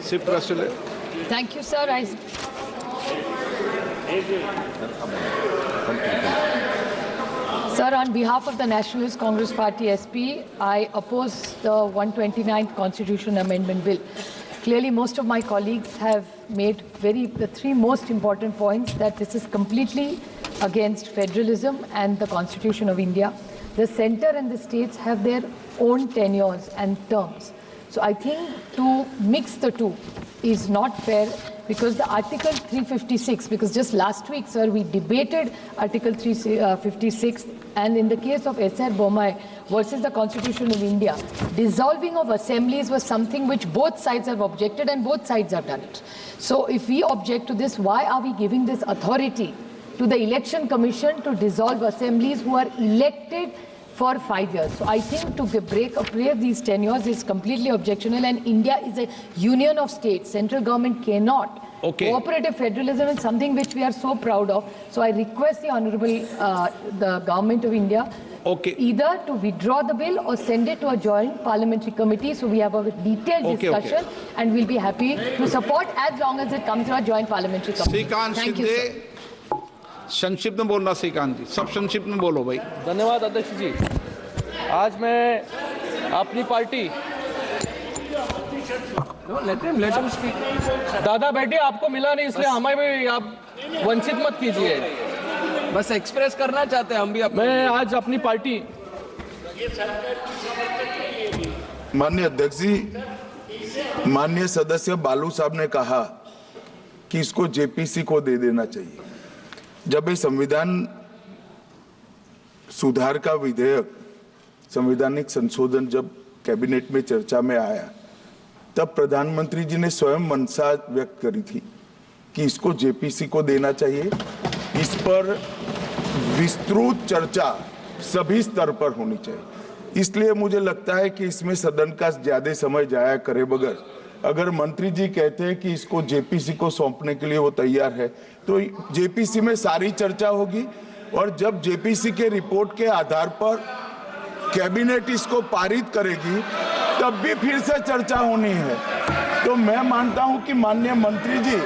Chief President. Thank you, sir. Sir, on behalf of the Nationalist Congress Party SP, I oppose the 129th Constitution Amendment Bill. Clearly, most of my colleagues have made the three most important points: that this is completely against federalism and the Constitution of India. The centre and the states have their own tenures and terms. So I think to mix the two is not fair, because the Article 356, because just last week, sir, we debated Article 356, and in the case of S.R. Bommai versus the Constitution of India, dissolving of assemblies was something which both sides have objected, and both sides have done it. So if we object to this, why are we giving this authority to the Election Commission to dissolve assemblies who are elected for 5 years? So I think to break these tenures is completely objectionable, and India is a union of states. Central government cannot. Cooperative federalism is something which we are so proud of. So I request the Honorable the Government of India either to withdraw the bill or send it to a joint parliamentary committee, so we have a detailed discussion, and we'll be happy to support as long as it comes to a joint parliamentary committee. Thank you, sir. संक्षिप्त में बोलना श्रीकांत जी, सब संक्षिप्त में बोलो भाई। धन्यवाद अध्यक्ष जी। आज मैं अपनी पार्टी दादा बेटी आपको मिला नहीं, इसलिए हमें भी आप वंचित मत कीजिए, बस एक्सप्रेस करना चाहते हैं हम भी। मैं आज अपनी पार्टी। माननीय अध्यक्ष जी, माननीय सदस्य बालू साहब ने कहा कि इसको जेपीसी को दे देना चाहिए। जब ये संविधान सुधार का विधेयक, संवैधानिक संशोधन जब कैबिनेट में चर्चा में आया, तब प्रधानमंत्री जी ने स्वयं मंशा व्यक्त करी थी कि इसको जेपीसी को देना चाहिए। इस पर विस्तृत चर्चा सभी स्तर पर होनी चाहिए। इसलिए मुझे लगता है कि इसमें सदन का ज्यादा समय जाया करे बगैर, अगर मंत्री जी कहते हैं कि इसको जेपीसी को सौंपने के लिए वो तैयार है, तो जेपीसी में सारी चर्चा होगी, और जब जेपीसी के रिपोर्ट के आधार पर कैबिनेट इसको पारित करेगी, तब भी फिर से चर्चा होनी है। तो मैं मानता हूं कि माननीय मंत्री जी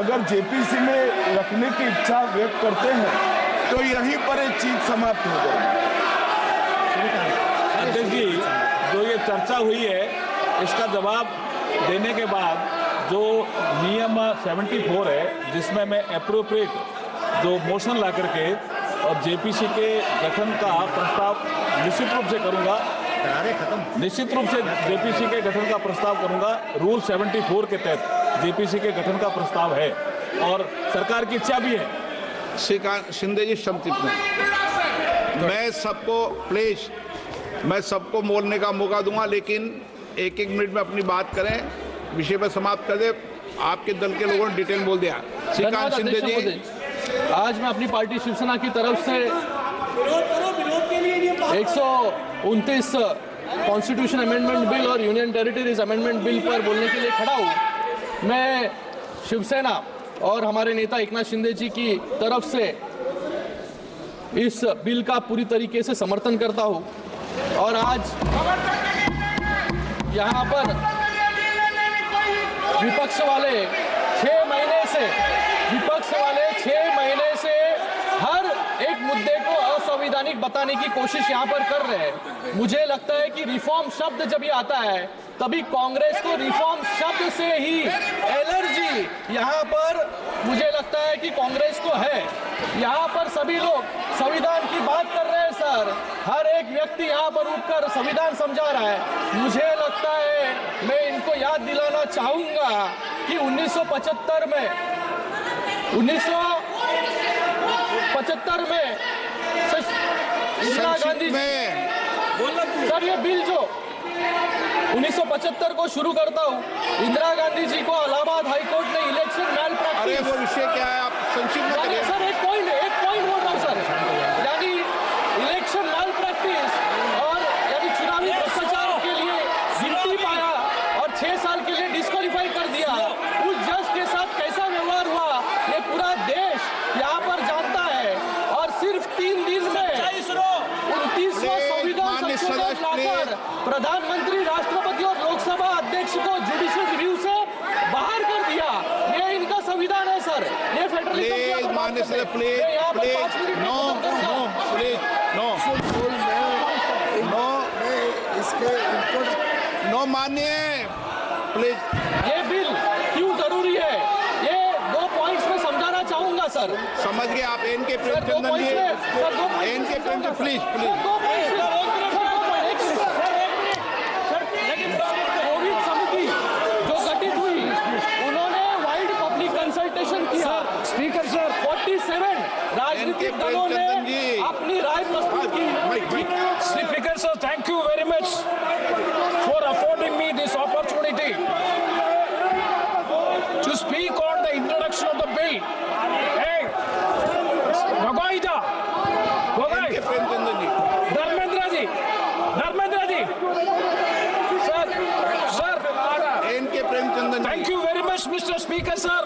अगर जेपीसी में रखने की इच्छा व्यक्त करते हैं, तो यहीं पर एक चीज समाप्त हो जाएगी। अध्यक्ष जी, जो ये चर्चा हुई है, इसका जवाब देने के बाद जो नियम 74 है, जिसमें मैं एप्रोप्रिएट जो मोशन ला करके और जेपीसी के गठन का प्रस्ताव निश्चित रूप से करूंगा, निश्चित रूप से जेपीसी के गठन का प्रस्ताव करूंगा। रूल 74 के तहत जेपीसी के गठन का प्रस्ताव है और सरकार की इच्छा भी है। श्रीकांत शिंदे जी, संक्षिप्त में मैं सबको बोलने का मौका दूंगा, लेकिन एक मिनट में अपनी बात करें, विषय पर समाप्त कर दे। आपके दल के लोगों ने डिटेल बोल दिया। श्रीकांत शिंदे जी, आज मैं अपनी पार्टी शिवसेना की तरफ से 129 कॉन्स्टिट्यूशन अमेंडमेंट बिल और यूनियन टेरिटरीज अमेंडमेंट बिल पर बोलने के लिए खड़ा हूँ। मैं शिवसेना और हमारे नेता एकनाथ शिंदे जी की तरफ से इस बिल का पूरी तरीके से समर्थन करता हूँ, और आज यहाँ पर विपक्ष वाले 6 महीने से हर एक मुद्दे को असंवैधानिक बताने की कोशिश यहाँ पर कर रहे हैं। मुझे लगता है कि रिफॉर्म शब्द जब ये आता है, तभी कांग्रेस को रिफॉर्म शब्द से ही एलर्जी यहाँ पर मुझे लगता है कि कांग्रेस को है। यहाँ पर सभी लोग संविधान की बात कर रहे हैं सर, हर एक व्यक्ति यहाँ पर उठकर संविधान समझा रहा है। मुझे लगता है, मैं इनको याद दिलाना चाहूंगा कि 1975 में इंदिरा गांधी सर, ये बिल जो 1975 को शुरू करता हूँ, इंदिरा गांधी जी को इलाहाबाद हाईकोर्ट ने इलेक्शन मैल प्रैक्टिस। अरे वो विषय क्या है, आप संक्षिप्त में करिए सर। एक पॉइंट बोल रहा हूँ सर, यानी इलेक्शन मैल प्रैक्टिस और यानी चुनावी भ्रष्टाचार के लिए गिनती पाया और 6 साल के लिए डिस्क्वालीफाई कर दिया। उस जज के साथ कैसा व्यवहार हुआ, ये पूरा देश यहाँ पर जानता है, और सिर्फ 3 दिन में 29वां संविधान संशोधन लाकर प्रधानमंत्री, राष्ट्रपति और लोकसभा अध्यक्ष को जुडिशियल रिव्यू से This is a play. No, please, no. No, मानिए, please. ये बिल क्यों जरूरी है, ये 2 पॉइंट्स में समझाना चाहूंगा सर। समझ गए आप? एन के प्रेमचंदन जी, एन के प्रेमचंद, प्लीज प्लीज। कोविड समिति जो गठित हुई, उन्होंने वाइड पब्लिक कंसल्टेशन किया। स्पीकर सर, 47 राजनीतिक दलों ने अपनी राय प्रस्तुत की। Speaker sir, thank you very much for affording me this opportunity to speak on the introduction of the bill. Hey, Gogoida, N K Premchandan ji, Dharmendra ji, sir, N K Premchandan ji. thank you very much, Mr. Speaker sir,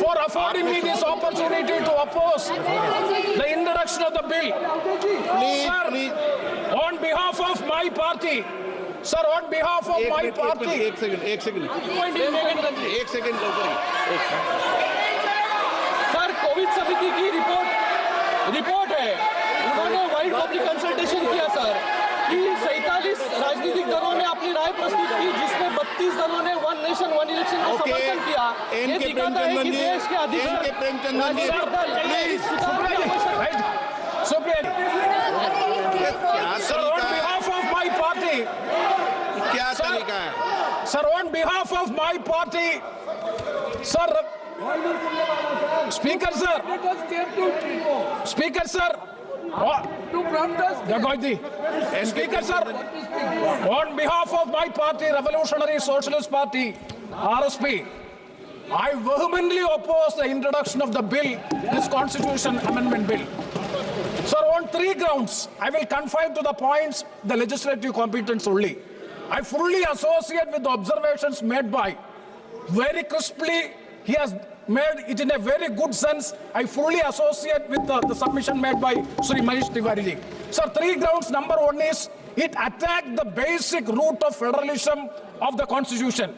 for affording me this opportunity to oppose the introduction of the bill. Please, Sir, please. on behalf of my party, sir, on behalf of my party, एक second sir, Covid समिति की report है, उन्होंने wide public consultation किया sir, कि 47 राजनीतिक दलों ने अपनी राय प्रस्तुत की, जिसमें 32 दलों ने वन नेशन वन इलेक्शन का समर्थन किया। एन ये के दिखाता है कि प्रेमचंदन जी, देश के अधिकतर एन के प्रेमचंदन जी, राजनीतिक दल प्लीज, सुधार की आवश्यकता है। Supriya, sir, on behalf of my party, क्या तरीका है? sir, on behalf of my party, sir, Speaker sir, Speaker sir, on behalf of my party, Revolutionary Socialist Party, RSP, I vehemently oppose the introduction of the bill, this Constitution Amendment Bill. Sir, on 3 grounds, I will confine to the points the legislative competence only. I fully associate with the observations made by, very crisply, he has made it in a very good sense. I fully associate with the submission made by Sri Manish Tiwari ji. Sir, 3 grounds. Number 1 is, it attacked the basic root of federalism of the Constitution.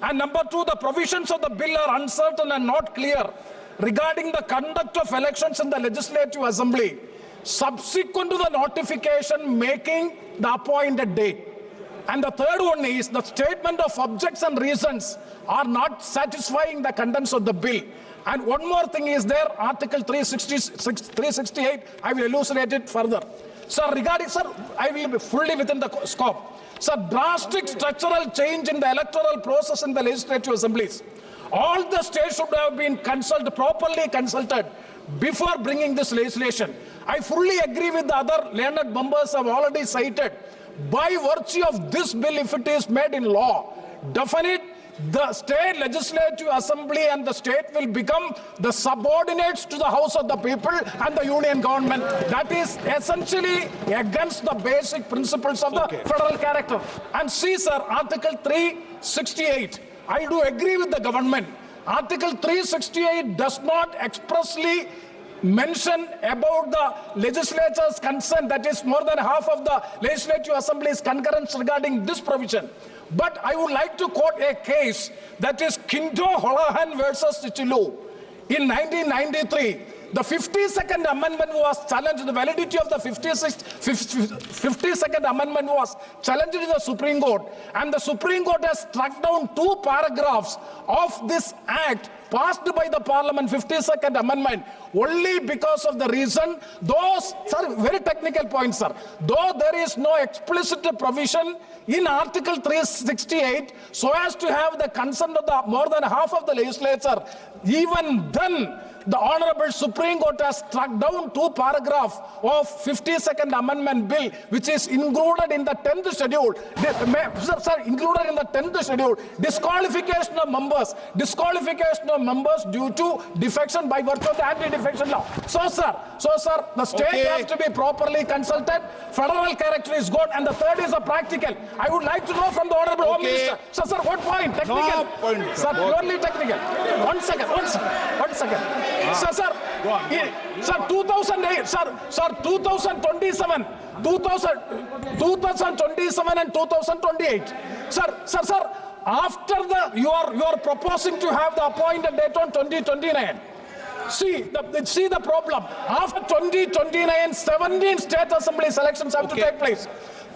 And number 2, the provisions of the bill are uncertain and not clear regarding the conduct of elections in the Legislative Assembly subsequent to the notification making the appointed date. And the third one is, the statement of objects and reasons are not satisfying the contents of the bill. And one more thing is there, Article 368, I will elucidate it further. Sir, I will be fully within the scope. Sir, drastic structural change in the electoral process in the legislative assemblies. All the states should have been properly consulted before bringing this legislation. I fully agree with the other learned members have already cited. By virtue of this bill, if it is made in law, definite, the state legislative assembly and the state will become the subordinates to the House of the People and the union government. That is essentially against the basic principles of the federal character. And see, sir, Article 368, I do agree with the government. Article 368 does not expressly mention about the legislature's consent, that is more than half of the legislative assembly's concurrence regarding this provision. But I would like to quote a case, that is Kindo Holohan versus Chichilu. In 1993, the 52nd Amendment was challenged, the validity of the 52nd Amendment was challenged in the Supreme Court, and the Supreme Court has struck down 2 paragraphs of this act passed by the Parliament, 52nd Amendment, only because of the reason, sir, very technical point, sir, though there is no explicit provision in Article 368 so as to have the consent of the more than half of the legislature, even then the Honorable Supreme Court has struck down 2 paragraphs of 52nd Amendment Bill, which is included in the 10th schedule. Sir, included in the 10th schedule, disqualification of members due to defection by virtue of the anti-defection law. So, sir, the state has to be properly consulted. Federal character is good, and the third is a practical. I would like to know from the Honorable Home Minister. Sir, what point? Technical. No point. Sir, purely technical. One second. Sir, 2008, sir, 2027 and 2028. Sir, after you are proposing to have the appointed date on 2029. See the problem. After 2029, 17 state assembly elections have to take place.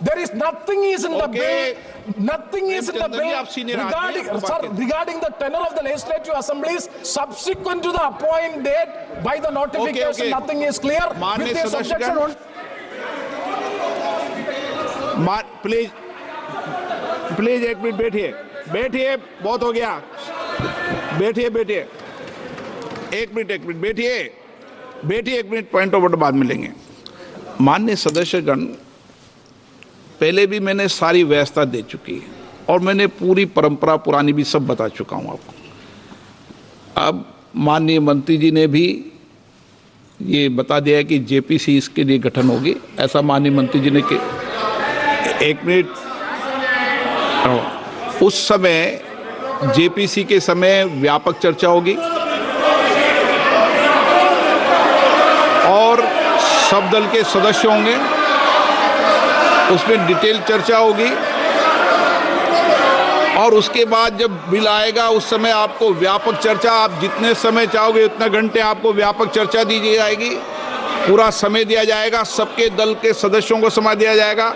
There is nothing is in the bill. Nothing is in the bill regarding the tenure of the legislative assemblies subsequent to the appointed date by the notification. Nothing is clear. With this objection, please एक minute बैठिए, बहुत हो गया, बैठिए, एक minute बैठिए, एक minute, point of order बाद में लेंगे। माननीय सदस्यगण, पहले भी मैंने सारी व्यवस्था दे चुकी है और मैंने पूरी परंपरा पुरानी भी सब बता चुका हूं आपको। अब माननीय मंत्री जी ने भी ये बता दिया है कि जेपीसी इसके लिए गठन होगी, ऐसा माननीय मंत्री जी ने एक मिनट, उस समय जेपीसी के समय व्यापक चर्चा होगी और सब दल के सदस्य होंगे, उसमें डिटेल चर्चा होगी और उसके बाद जब बिल आएगा उस समय आपको व्यापक चर्चा, आप जितने समय चाहोगे उतने घंटे आपको व्यापक चर्चा दी जाएगी, पूरा समय दिया जाएगा, सबके दल के सदस्यों को समय दिया जाएगा।